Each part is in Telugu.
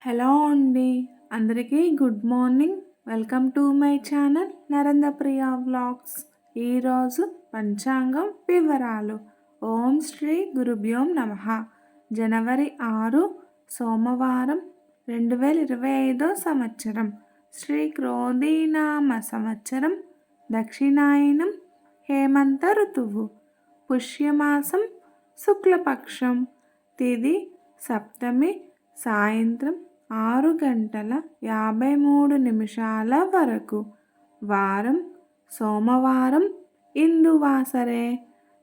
హలో అండి. అందరికీ good morning. Welcome to my channel Narendrapriya vlogs. ఈరోజు పంచాంగం వివరాలు. ఓం శ్రీ గురుభ్యో నమః. జనవరి 6 సోమవారం 2025 సంవత్సరం. శ్రీ క్రోధీనామ సంవత్సరం. దక్షిణాయనం. హేమంత ఋతువు. పుష్యమాసం. శుక్లపక్షం. తిథి సప్తమి. సాయంత్రం 6:53 వరకు. వారం సోమవారం. ఇందువాసరే.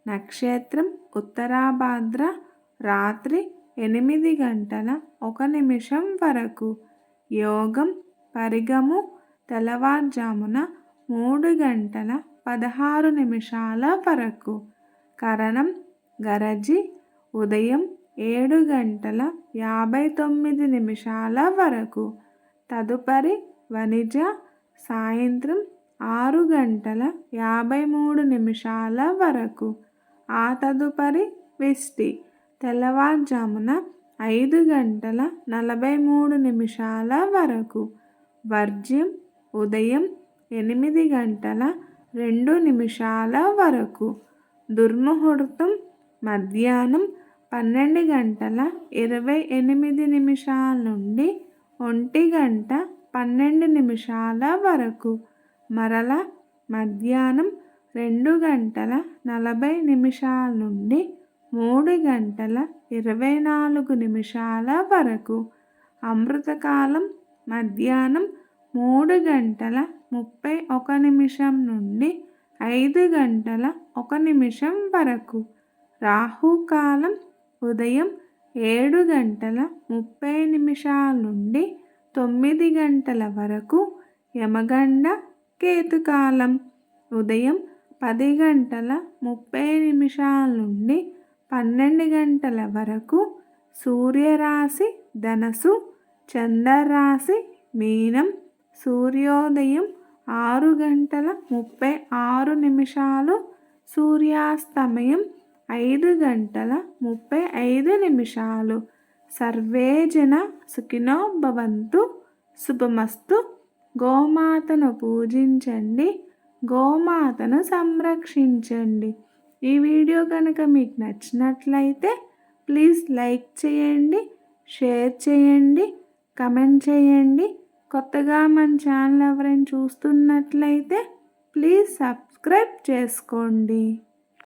నక్షత్రం ఉత్తరాభాద్ర. రాత్రి 8:01 వరకు. యోగం పరిగము. తెల్లవారుజామున 3:16 వరకు. కరణం గరజి. ఉదయం 7:59 వరకు. తదుపరి వనిజ. సాయంత్రం 6:53 వరకు. ఆ తదుపరి విష్టి. తెల్లవారుజామున 5:43 వరకు. వర్జ్యం ఉదయం 8:02 వరకు. దుర్ముహూర్తం మధ్యాహ్నం 12:28 నుండి 1:12 వరకు. మరల మధ్యాహ్నం 2:40 నుండి 3:24 వరకు. అమృతకాలం మధ్యాహ్నం 3:31 నుండి 5:01 వరకు. రాహుకాలం ఉదయం 7:30 నుండి 9 వరకు. యమగండ కేతుకాలం ఉదయం 10:30 నుండి 12 వరకు. సూర్యరాశి ధనస్సు. చంద్రరాశి మీనం. సూర్యోదయం 6:36. సూర్యాస్తమయం 5:35. సర్వే జన సుఖినో భవంతు. శుభమస్తు. గోమాతను పూజించండి. గోమాతను సంరక్షించండి. ఈ వీడియో కనుక మీకు నచ్చినట్లయితే ప్లీజ్ లైక్ చేయండి, షేర్ చేయండి, కమెంట్ చేయండి. కొత్తగా మన ఛానల్ ఎవరైనా చూస్తున్నట్లయితే ప్లీజ్ సబ్స్క్రైబ్ చేసుకోండి.